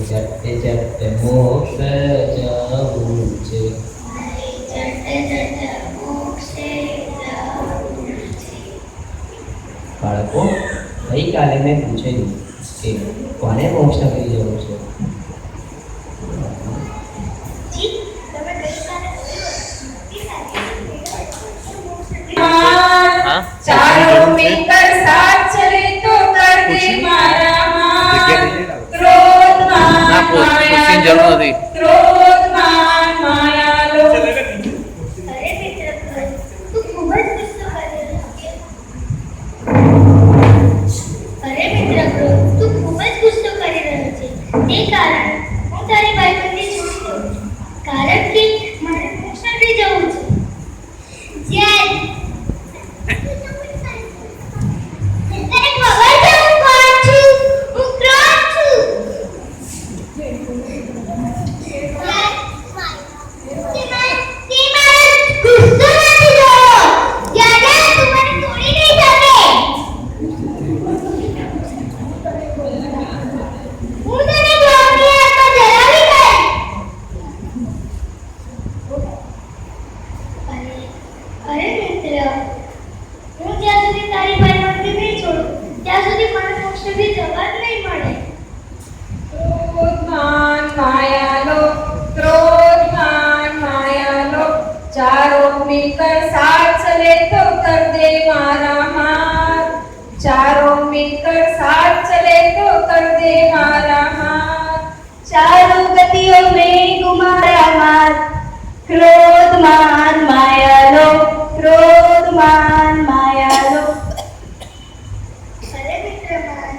જટ જટ મોક્ષ જવું છે. બાળકો, ગઈકાલે મેં પૂછેલું કે કોને મોક્ષ નગરી જવું છે? ચાલો મિલકર સાથ ચલે તો કર દે મારા માન. ક્રોધ માન માયા લોભ, ક્રોધ માન માયા લોભ. અરે મિત્ર, તું ખૂબ જ ગુસ્સો કરી રહ્યો છે. અરે મિત્ર, તું ખૂબ જ ગુસ્સો કરી રહ્યો છે. તે કારણે હું તારી ભાઈબંધી છોડી દઉં છું. કારણ કે મારે મોક્ષ નગરી જવું છે. જ્યારે मिलकर साथ चले तो कर दे मारा मार. चारों मिलकर साथ चले तो कर दे मारा मार. चारों गतियों में तुम्हारा मार. क्रोध मान माया लोभ, क्रोध मान माया लोभ. अरे मित्र मान,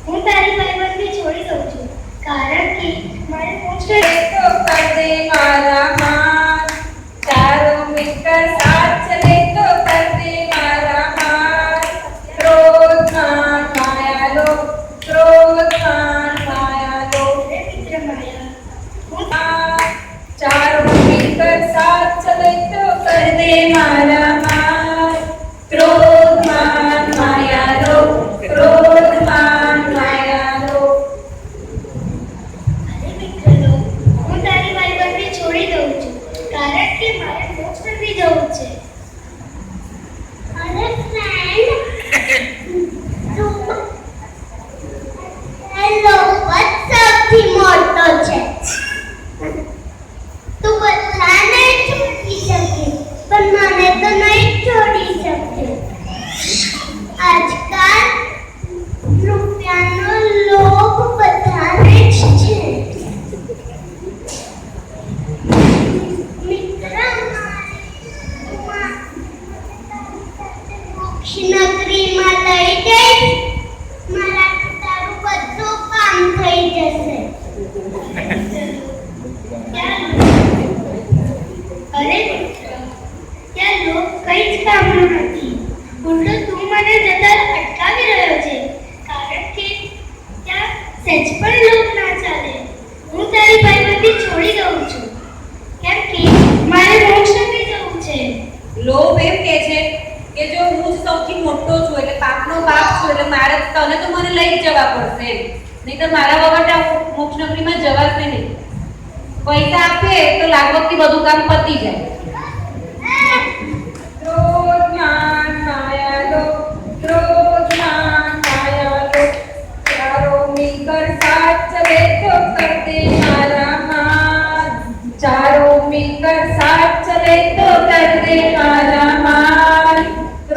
હું તારી ભાઈબંધી છોડી દઉં છું. કારણ કે મારે મોક્ષ तो कर दे मारा मार. चारों मिलकर साथ चले तो कर दे मारा मार. क्रोध मान माया लोभ, क्रोध मान माया लोभ. અરે મિત્ર માયા, चारों मिलकर साथ चले तो कर दे मारा मार. क्रोध मान माया लोभ, क्रोध मान माया लोभ. અરે મિત્ર લોક, હું તારી ભાઈબંધી છોડી દઉં છું. કારણ કે મારે મોક્ષ નગરી જવું છે. અરે ફ્રેન્ડ, હેલો, સૌથી મોટો છે. તું બધાને છોડી શકે, પણ મને તો નહીં છોડી શકે. આજકાલ રૂપિયાનો લોભ બધાને જ છે. મિત્ર, મોક્ષનગરીમાં લઈ જઈશ. મારાથી તારું બધું કામ થઈ જશે. અરે મિત્ર, ત્યાં લોભ કંઈ જ કામનું નથી. ઉલટો તું મને જતા અટકાવી રહ્યો છે. કારણ કે ત્યાં સહેજ પણ લોભ ના ચાલે. હું તારી ભાઈબંધી છોડી દઉં છું. કેમ કે મારે મોક્ષ નગરી જવું છે. લોભ એમ કે છે કે જો હું જ સૌથી મોટો છું એટલે પાપનો બાપ છું એટલે મારે તને તો મને લઈ જ જવા પડશે એમ. નહીં તો મારા વગર મોક્ષ નગરીમાં જવાશે નહીં. પૈસા આપે તો લાગવગથી બધું કામ પતી જાય. ક્રોધ માન માયા લોભ, ક્રોધ માન માયા લોભ. ચારો મિલકર સાથ ચલે તો કર દે મારા માર. ચારો મિલકર સાથ ચલે તો કર દે મારા માર.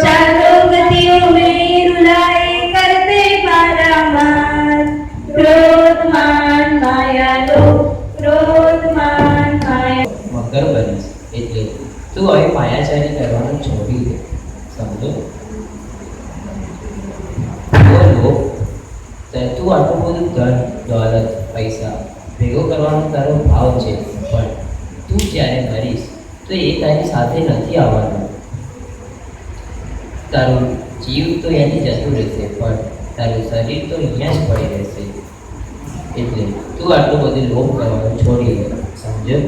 चारों गतियों में रुलाए करते मारा मार. क्रोध मान माया लोभ, क्रोध मान माया. મગર બનીશ એટલે તું હવે માયાચારી કરવાનું છોડી દે. સમજો? બોલો, તું આટલું બધું ધન દોલત પૈસા ભેગો કરવાનો તારો ભાવ છે, પણ તું જ્યારે મરીશ તો એ તારી સાથે નથી આવવાનું. તારું જીવ તો એની જતું રહેશે, પણ તારું શરીર તો અહીંયા જ પડી રહેશે. એટલે તું આટલું બધું લોભ કરવાનું છોડી દે. સમજો?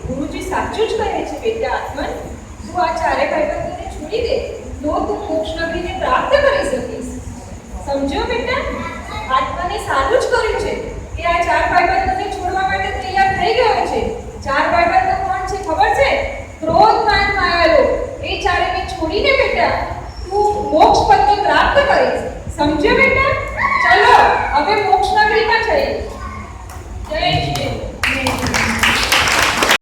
ગુરુજી સાચું જ કહે છે બેટા આત્મન. તું આ ચારે ભાઈબંધોને છોડી દે તો તું મોક્ષ નગરીને પ્રાપ્ત કરી શકીશ. સમજો બેટા? આત્માને સારું જ કર્યું છે કે આ ચાર